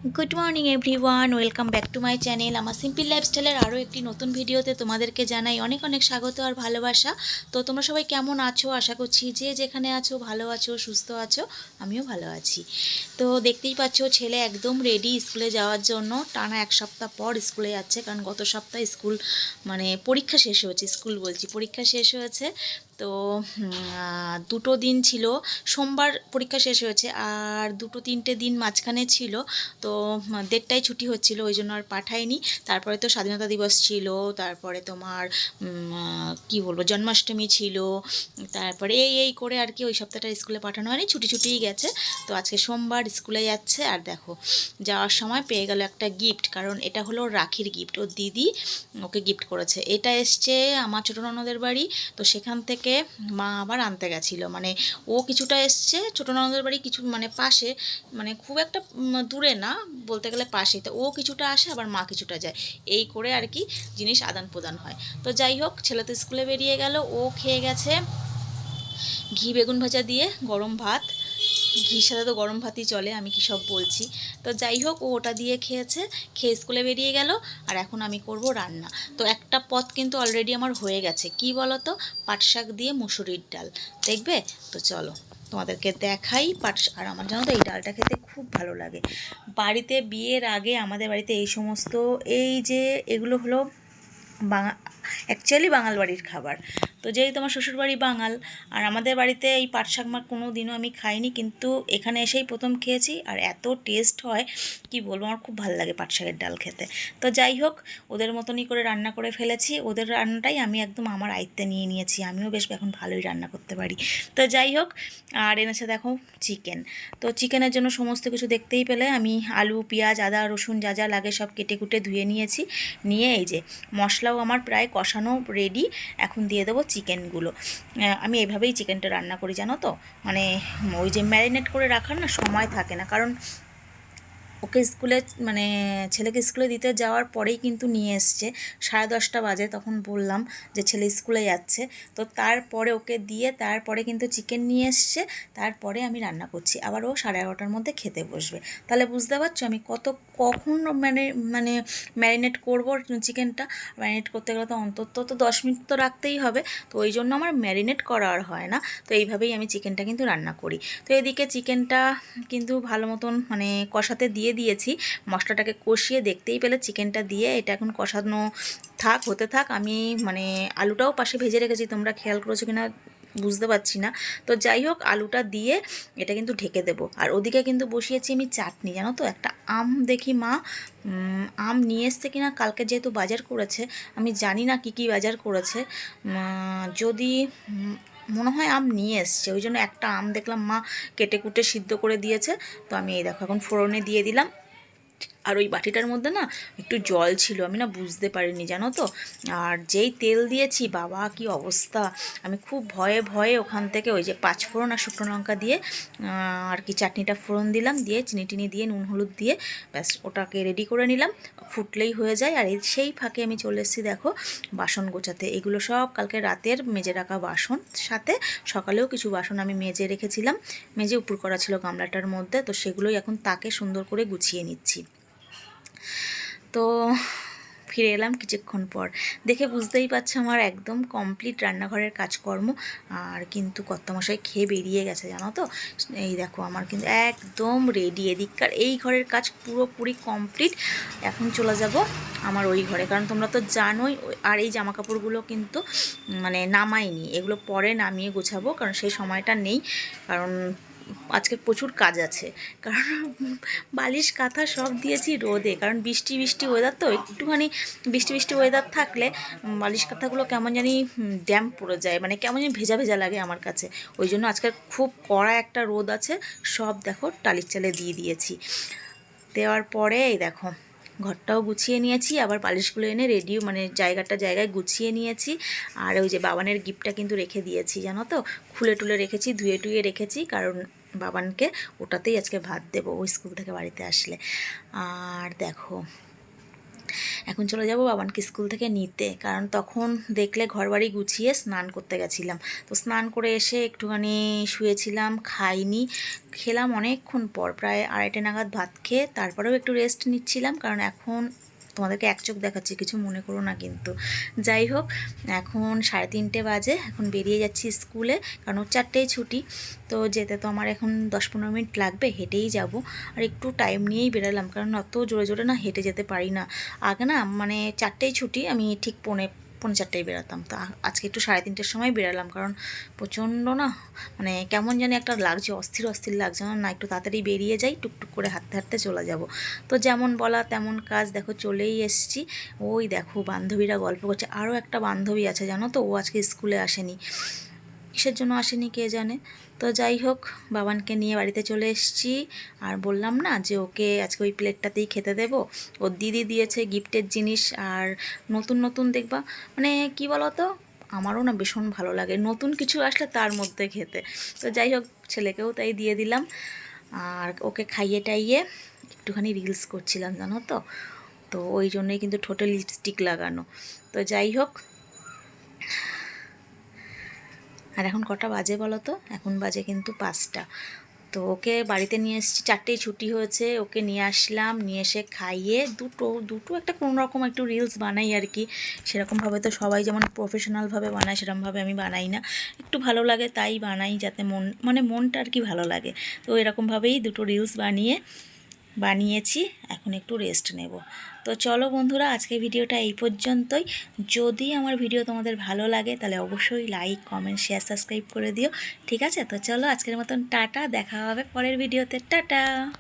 Good morning everyone welcome back to my channel आमार simple लाइफस्टाइलेर आरो एकटी नतून भिडियोते तुम्हादेरके जानाई अनेक अनेक स्वागत और भालोबासा। तो तोमरा सबाई केमन आछो, आशा करछि जे जेखाने आछो भालो आछो सुस्थ आछो, आमिओ भालो आछि। तो देखतेई पाच्छो छेले एकदम रेडी स्कुले जाওয়ার জন্য। टाना एक सप्ताह पर स्कुले जाच्छे, कारण गत सप्ताहे स्कुल माने परीक्षा शेष हयेछे, स्कुल बोलछि परीक्षा शेष हयेछे। तो दुटो दिन छिलो, सोमवार परीक्षा शेष हयेछे और दुटो तीनटे दिन माझखाने छिलो। तो देड़टाय छुट्टी होच्छिलो ओई जोन्नो आर पाठाइनि। तारपरे तो स्वाधीनता दिवस छिलो, तारपरे तोमार कि बोलबो जन्माष्टमी छिलो, तारपरे এই করে আর কি ওই সপ্তাহটা স্কুলে পাঠানো হয়নি, ছুটি ছুটিই গেছে। তো আজকে সোমবার স্কুলে যাচ্ছে। আর দেখো যাওয়ার সময় পেয়ে গেল একটা গিফট, কারণ এটা হলো রাখির গিফট, ওর দিদি ওকে গিফট করেছে। এটা এসছে আমার ছোটো ননদের বাড়ি, তো সেখান থেকে মা আবার আনতে গেছিলো। মানে ও কিছুটা এসছে ছোটো ননদের বাড়ি, কিছু মানে পাশে, মানে খুব একটা দূরে না, বলতে গেলে পাশেই। তো ও কিছুটা আসে আবার মা কিছুটা যায়, এই করে আর কি জিনিস আদান প্রদান হয়। তো যাই হোক, ছেলে তো স্কুলে বেরিয়ে গেল, ও খেয়ে গেছে ঘি বেগুন ভাজা দিয়ে গরম ভাত। ঘির সাথে তো গরম ভাতই চলে, আমি কী সব বলছি। তো যাই হোক, ও ওটা দিয়ে খেয়েছে, খেয়ে স্কুলে বেরিয়ে গেল। আর এখন আমি করব রান্না। তো একটা পদ কিন্তু অলরেডি আমার হয়ে গেছে, কি বলো তো, পাট শাক দিয়ে মুসুরির ডাল। দেখবে? তো চলো তোমাদেরকে দেখাই পাট। আর আমার জানো তো এই ডালটা খেতে খুব ভালো লাগে। বাড়িতে বিয়ের আগে আমাদের বাড়িতে এই সমস্ত, এই যে এগুলো হলো অ্যাকচুয়ালি বাঙাল বাড়ির খাবার। তো যেহেতু আমার শ্বশুরবাড়ি বাঙাল, আর আমাদের বাড়িতে এই পাট শাক মাক কোনো দিনও আমি খাইনি, কিন্তু এখানে এসেই প্রথম খেয়েছি। আর এত টেস্ট হয় কি বলবো, আমার খুব ভালো লাগে পাট শাকের ডাল খেতে। তো যাই হোক, ওদের মতনই করে রান্না করে ফেলেছি। ওদের রান্নাটাই আমি একদম আমার আয়ত্তে নিয়ে নিয়েছি, আমিও বেশ এখন ভালোই রান্না করতে পারি। তো যাই হোক, আর এনেছে দেখো চিকেন। তো চিকেনের জন্য সমস্ত কিছু দেখতেই পেলে, আমি আলু পেঁয়াজ আদা রসুন যা যা লাগে সব কেটে কুটে ধুয়ে নিয়েছি। নিয়ে এই যে মশলাও আমার প্রায় কষানো রেডি, এখন দিয়ে দেবো চিকেনগুলো। আমি এইভাবেই চিকেনটা রান্না করি জানো তো, মানে ওই যে ম্যারিনেট করে রাখার না সময় থাকে না, কারণ ওকে স্কুলে মানে ছেলেকে স্কুলে দিতে যাওয়ার পরেই কিন্তু নিয়ে এসছে। 10:30 বাজে, তখন বললাম যে ছেলে স্কুলে যাচ্ছে। তো তারপরে ওকে দিয়ে তারপরে কিন্তু চিকেন নিয়ে এসছে, তারপরে আমি রান্না করছি। আবার ও 11:30টার মধ্যে খেতে বসবে। তাহলে বুঝতে পারছো আমি কখন মানে ম্যারিনেট করবো চিকেনটা। ম্যারিনেট করতে গেলে তো অন্তত তো 10 মিনিট তো রাখতেই হবে। তো ওই জন্য আমার ম্যারিনেট করা আর হয় না। তো এইভাবেই আমি চিকেনটা কিন্তু রান্না করি। তো এদিকে চিকেনটা কিন্তু ভালো মতন মানে কষাতে দিয়ে দিয়েছি। মশলাটাকে কষিয়ে দেখতেই পেলে চিকেনটা দিয়ে এটা এখন কষানো থাক, হতে থাক। আমি মানে আলুটাও পাশে ভেজে রেখেছি, তোমরা খেয়াল করেছো কিনা বুঝতে পারছি না। তো যাই হোক, আলুটা দিয়ে এটা কিন্তু ঢেকে দেবো। আর ওদিকে কিন্তু বসিয়েছি আমি চাটনি, জানো তো, একটা আম দেখি মা আম নিয়ে এসছে কিনা, কালকে যেহেতু বাজার করেছে, আমি জানি না কি কি বাজার করেছে। যদি মনে হয় আম নিয়ে এসছে, ওই জন্য একটা আম দেখলাম মা কেটে কুটে সিদ্ধ করে দিয়েছে। তো আমি এই দেখো এখন ফোড়নে দিয়ে দিলাম। আর ওই বাটিটার মধ্যে না একটু জল ছিল, আমি না বুঝতে পারিনি জানো তো। আর যেই তেল দিয়েছি, বাবা কি অবস্থা! আমি খুব ভয়ে ভয়ে ওখান থেকে ওই যে 5 ফোড়ন আর শুকনো লঙ্কা দিয়ে আর কি চাটনিটা ফোড়ন দিলাম, দিয়ে চিনি টিনি দিয়ে নুন হলুদ দিয়ে ব্যাস ওটাকে রেডি করে নিলাম। ফুটলেই হয়ে যায়। আর সেই ফাঁকে আমি চলে এসেছি দেখো বাসন গোছাতে। এগুলো সব কালকে রাতের মেজে রাখা বাসন, সাথে সকালেও কিছু বাসন আমি মেজে রেখেছিলাম, মেজে উপর করা ছিল গামলাটার মধ্যে। তো সেগুলোই এখন তাকে সুন্দর করে গুছিয়ে নিচ্ছি। তো ফিরে এলাম কিছুক্ষণ পর, দেখে বুঝতেই পারছো আমার একদম কমপ্লিট রান্নাঘরের কাজকর্ম। আর কিন্তু কর্তামশাই খেয়ে বেরিয়ে গেছে জানো তো। এই দেখো আমার কিন্তু একদম রেডি, এদিককার এই ঘরের কাজ পুরোপুরি কমপ্লিট। এখন চলে যাব আমার ওই ঘরে, কারণ তোমরা তো জানোই। আর এই জামা কাপড়গুলো কিন্তু মানে নামাইনি, এগুলো পরে নামিয়ে গোছাবো, কারণ সেই সময়টা নেই। কারণ আজকে প্রচুর কাজ আছে, কারণ বালিশ কাঁথা সব দিয়েছি রোদে, কারণ বৃষ্টি বৃষ্টি ওয়েদার, তো একটুখানি বৃষ্টি বৃষ্টি ওয়েদার থাকলে বালিশ কাঁথাগুলো কেমন জানি ড্যাম্প পড়ে যায়, মানে কেমন জানি ভেজা ভেজা লাগে আমার কাছে। ওই জন্য আজকে খুব কড়া একটা রোদ আছে, সব দেখো টালির চালে দিয়ে দিয়েছি। দেওয়ার পরে এই দেখো ঘরটাও গুছিয়ে নিয়েছি, আবার বালিশগুলো এনে রেডিও মানে জায়গায় গুছিয়ে নিয়েছি। আর ওই যে বাবানের গিফটটা কিন্তু রেখে দিয়েছি জানো তো, খুলে টুলে রেখেছি, ধুয়ে টুয়ে রেখেছি, কারণ বাবানকে ওটাতেই আজকে ভাত দেবো ওই স্কুল থেকে বাড়িতে আসলে। আর দেখো এখন চলে যাব বাবানকে স্কুল থেকে নিতে, কারণ তখন দেখলে ঘরবাড়ি গুছিয়ে স্নান করতে গেছিলাম। তো স্নান করে এসে একটুখানি শুয়েছিলাম, খাইনি, খেলাম অনেকক্ষণ পর, প্রায় 2:30 নাগাদ ভাত খেয়ে তারপরেও একটু রেস্ট নিচ্ছিলাম, কারণ এখন তোমাদেরকে এক চোখ দেখাচ্ছি, কিছু মনে করো না কিন্তু। যাই হোক, এখন 3:30 বাজে, এখন বেরিয়ে যাচ্ছি স্কুলে, কারণ 4টেই ছুটি। তো যেতে তো আমার এখন 10-15 মিনিট লাগবে, হেঁটেই যাব। আর একটু টাইম নিয়েই বেরোলাম, কারণ অত জোরে জোরে না হেঁটে যেতে পারি না। আগে না মানে 4টেই ছুটি, আমি ঠিক পৌনে 4:30 বেরোতাম। তো আজকে একটু 3:30টার সময় বেরোলাম, কারণ প্রচণ্ড না মানে কেমন জানি একটা লাগছে, অস্থির অস্থির লাগছে আমার, না একটু তাড়াতাড়ি বেরিয়ে যাই, টুকটুক করে হাঁটতে হাঁটতে চলে যাব। তো যেমন বলা তেমন কাজ, দেখো চলেই এসছি। ওই দেখো বান্ধবীরা গল্প করছে, আরও একটা বান্ধবী আছে জানো তো, ও আজকে স্কুলে আসেনি, কিসের জন্য আসেনি কে জানে। তো যাই হোক, বাবানকে নিয়ে বাড়িতে চলে এসেছি। আর বললাম না যে ওকে আজকে ওই প্লেটটাতেই খেতে দেবো, ওর দিদি দিয়েছে গিফটের জিনিস। আর নতুন নতুন দেখবা মানে কি বলো তো, আমারও না ভীষণ ভালো লাগে নতুন কিছু আসলে তার মধ্যে খেতে। তো যাই হোক, ছেলেকেও তাই দিয়ে দিলাম। আর ওকে খাইয়ে টাইয়ে একটুখানি রিলস করছিলাম জানো তো, তো ওই জন্যই কিন্তু ঠোঁটে লিপস্টিক লাগানো। তো যাই হোক, আর এখন কটা বাজে বলো তো, এখন বাজে কিন্তু 5টা। তো ওকে বাড়িতে নিয়ে এসেছি, 4টেই ছুটি হয়েছে, ওকে নিয়ে আসলাম, নিয়ে এসে খাইয়ে দুটো দুটো একটা কোনো রকম একটু রিলস বানাই আর কি। সেরকমভাবে তো সবাই যেমন প্রফেশনালভাবে বানায় সেরকমভাবে আমি বানাই না, একটু ভালো লাগে তাই বানাই, যাতে মনটা আর কি ভালো লাগে। তো এরকমভাবেই দুটো রিলস বানিয়েছি, এখন একটু রেস্ট নেব। তো চলো বন্ধুরা, আজকে ভিডিওটা এই পর্যন্তই। যদি আমার ভিডিও তোমাদের ভালো লাগে তাহলে অবশ্যই লাইক, কমেন্ট, শেয়ার, সাবস্ক্রাইব করে দিও, ঠিক আছে? তো চলো আজকের মতন টাটা, দেখা হবে পরের ভিডিওতে, টাটা।